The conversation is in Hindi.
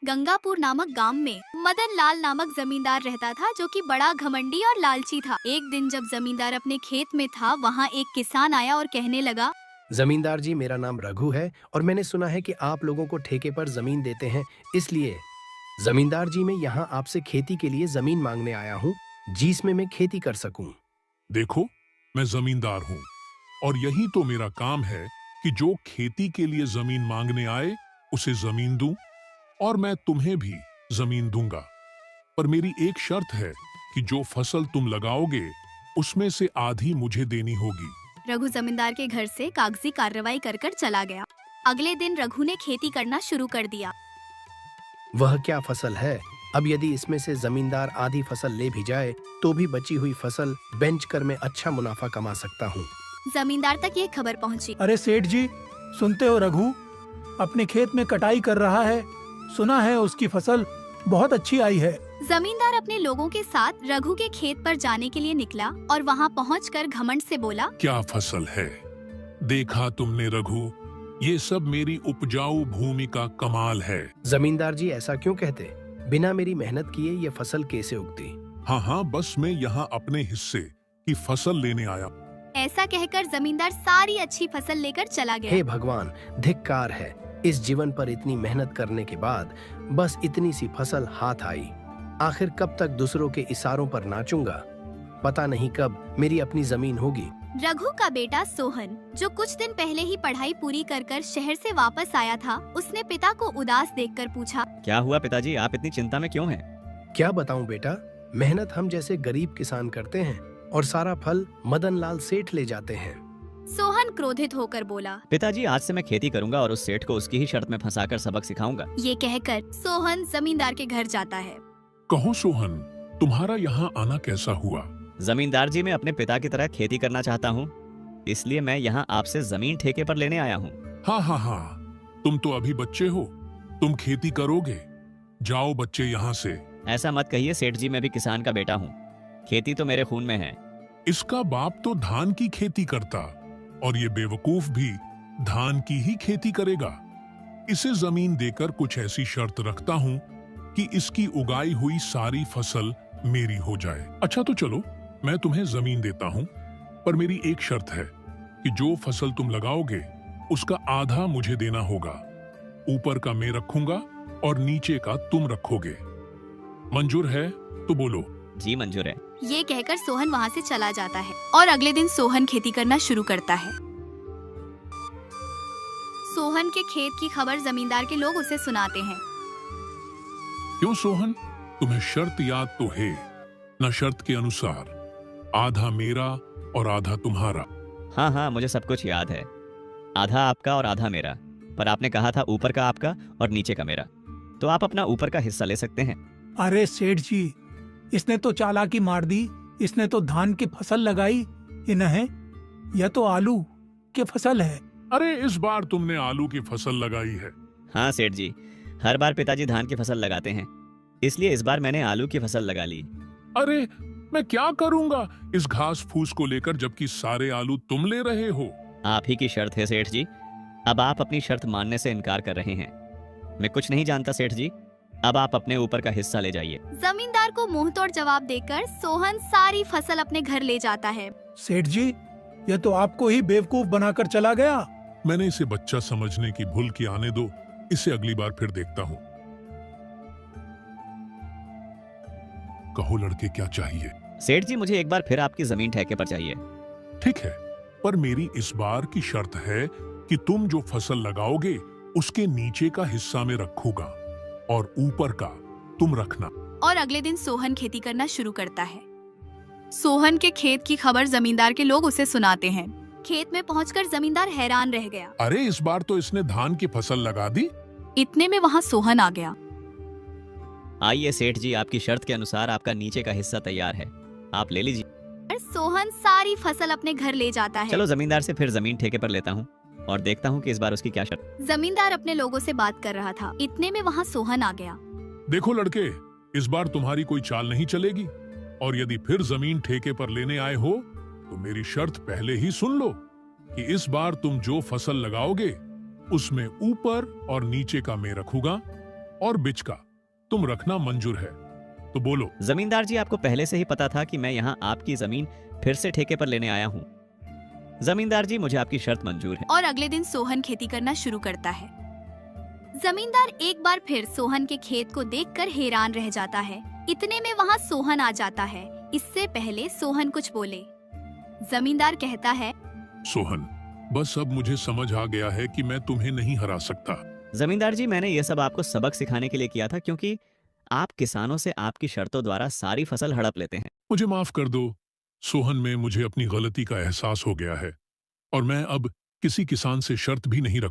गंगापुर नामक गांव में मदन लाल नामक जमींदार रहता था, जो कि बड़ा घमंडी और लालची था। एक दिन जब जमींदार अपने खेत में था, वहाँ एक किसान आया और कहने लगा, जमींदार जी, मेरा नाम रघु है और मैंने सुना है कि आप लोगों को ठेके पर जमीन देते हैं। इसलिए जमींदार जी, मैं यहाँ आपसे खेती के लिए जमीन मांगने आया हूँ, जिसमें मैं खेती कर सकूं। देखो, मैं जमींदार हूँ और यही तो मेरा काम है कि जो खेती के लिए जमीन मांगने आए उसे जमीन दूं, और मैं तुम्हें भी जमीन दूंगा। पर मेरी एक शर्त है कि जो फसल तुम लगाओगे उसमें से आधी मुझे देनी होगी। रघु जमींदार के घर से कागजी कार्रवाई कर कर चला गया। अगले दिन रघु ने खेती करना शुरू कर दिया। वह क्या फसल है? अब यदि इसमें से जमींदार आधी फसल ले भी जाए तो भी बची हुई फसल बेच कर मैं अच्छा मुनाफा कमा सकता हूँ। जमींदार तक ये खबर पहुँची। अरे सेठ जी, सुनते हो? रघु अपने खेत में कटाई कर रहा है। सुना है उसकी फसल बहुत अच्छी आई है। जमींदार अपने लोगों के साथ रघु के खेत पर जाने के लिए निकला और वहाँ पहुंचकर घमंड से बोला, क्या फसल है? देखा तुमने रघु, ये सब मेरी उपजाऊ भूमि का कमाल है। जमींदार जी, ऐसा क्यों कहते? बिना मेरी मेहनत किए ये फसल कैसे उगती? हाँ, बस मैं यहाँ अपने हिस्से की फसल लेने आया। ऐसा कहकर जमींदार सारी अच्छी फसल लेकर चला गया। हे भगवान, धिक्कार है। इस जीवन पर इतनी मेहनत करने के बाद बस इतनी सी फसल हाथ आई। आखिर कब तक दूसरों के इशारों पर नाचूंगा? पता नहीं कब मेरी अपनी जमीन होगी। रघु का बेटा सोहन, जो कुछ दिन पहले ही पढ़ाई पूरी कर शहर से वापस आया था, उसने पिता को उदास देखकर पूछा, क्या हुआ पिताजी, आप इतनी चिंता में क्यों हैं? क्या बताऊं बेटा, मेहनत हम जैसे गरीब किसान करते हैं और सारा फल मदन लाल सेठ ले जाते हैं। सोहन क्रोधित होकर बोला, पिताजी, आज से मैं खेती करूंगा और उस सेठ को उसकी ही शर्त में फंसाकर सबक सिखाऊंगा। ये कहकर सोहन जमींदार के घर जाता है। कहो सोहन, तुम्हारा यहाँ आना कैसा हुआ? जमींदार जी, मैं अपने पिता की तरह खेती करना चाहता हूँ, इसलिए मैं यहाँ आपसे जमीन ठेके पर लेने आया हूँ। हाँ, तुम तो अभी बच्चे हो, तुम खेती करोगे। जाओ बच्चे यहाँ से। ऐसा मत कहिए सेठ जी, मैं भी किसान का बेटा हूँ, खेती तो मेरे खून में है। इसका बाप तो धान की खेती करता और ये बेवकूफ भी धान की ही खेती करेगा। इसे जमीन देकर कुछ ऐसी शर्त रखता हूँ कि इसकी उगाई हुई सारी फसल मेरी हो जाए। अच्छा तो चलो, मैं तुम्हें जमीन देता हूँ, पर मेरी एक शर्त है कि जो फसल तुम लगाओगे उसका आधा मुझे देना होगा। ऊपर का मैं रखूंगा और नीचे का तुम रखोगे। मंजूर है तो बोलो। जी मंजूर है। ये कहकर सोहन वहाँ से चला जाता है और अगले दिन सोहन खेती करना शुरू करता है। सोहन के खेत की खबर जमींदार के लोग उसे सुनाते हैं। क्यों सोहन, तुम्हें शर्त याद तो है न? शर्त के अनुसार आधा मेरा और आधा तुम्हारा। हाँ, मुझे सब कुछ याद है, आधा आपका और आधा मेरा। पर आपने कहा था ऊपर का आपका और नीचे का मेरा, तो आप अपना ऊपर का हिस्सा ले सकते हैं। अरे सेठ जी, इसने तो चालाकी मार दी। इसने तो धान की फसल लगाई ही नहीं, यह तो आलू की फसल है। अरे इस बार तुमने आलू की फसल लगाई है। हाँ सेठ जी, हर बार पिताजी धान की फसल लगाते हैं, इसलिए इस बार मैंने आलू की फसल लगा ली। अरे मैं क्या करूंगा इस घास फूस को लेकर, जबकि सारे आलू तुम ले रहे हो। आप ही की शर्त है सेठ जी, अब आप अपनी शर्त मानने से इनकार कर रहे हैं। मैं कुछ नहीं जानता सेठ जी, अब आप अपने ऊपर का हिस्सा ले जाइए। जमींदार को मुंह तोड़ जवाब देकर सोहन सारी फसल अपने घर ले जाता है। सेठ जी, यह तो आपको ही बेवकूफ बनाकर चला गया। मैंने इसे बच्चा समझने की भूल की आने दो, इसे अगली बार फिर देखता हूँ। कहो लड़के, क्या चाहिए? सेठ जी, मुझे एक बार फिर आपकी जमीन ठेके पर चाहिए। ठीक है, पर मेरी इस बार की शर्त है कि तुम जो फसल लगाओगे उसके नीचे का हिस्सा में रखूंगा और ऊपर का तुम रखना। और अगले दिन सोहन खेती करना शुरू करता है। सोहन के खेत की खबर जमींदार के लोग उसे सुनाते हैं। खेत में पहुंचकर जमींदार हैरान रह गया। अरे इस बार तो इसने धान की फसल लगा दी। इतने में वहाँ सोहन आ गया। आइए सेठ जी, आपकी शर्त के अनुसार आपका नीचे का हिस्सा तैयार है, आप ले लीजिए। सोहन सारी फसल अपने घर ले जाता है। चलो जमींदार से फिर जमीन ठेके पर लेता हूँ और देखता हूँ कि इस बार उसकी क्या शर्त। जमींदार अपने लोगों से बात कर रहा था, इतने में वहाँ सोहन आ गया। देखो लड़के, इस बार तुम्हारी कोई चाल नहीं चलेगी, और यदि फिर जमीन ठेके पर लेने आए हो तो मेरी शर्त पहले ही सुन लो कि इस बार तुम जो फसल लगाओगे उसमें ऊपर और नीचे का मैं रखूंगा और बिच का तुम रखना मंजूर है, तो बोलो। जमींदार जी, आपको पहले से ही पता था कि मैं यहाँ आपकी जमीन फिर से ठेके पर लेने आया हूँ। जमींदार जी, मुझे आपकी शर्त मंजूर है। और अगले दिन सोहन खेती करना शुरू करता है। जमींदार एक बार फिर सोहन के खेत को देखकर हैरान रह जाता है। इतने में वहाँ सोहन आ जाता है। इससे पहले सोहन कुछ बोले, जमींदार कहता है, सोहन, बस अब मुझे समझ आ गया है कि मैं तुम्हें नहीं हरा सकता। जमींदार जी, मैंने ये सब आपको सबक सिखाने के लिए किया था, क्योंकि आप किसानों से आपकी शर्तों द्वारा सारी फसल हड़प लेते हैं। मुझे माफ कर दो सोहन, में मुझे अपनी गलती का एहसास हो गया है और मैं अब किसी किसान से शर्त भी नहीं रख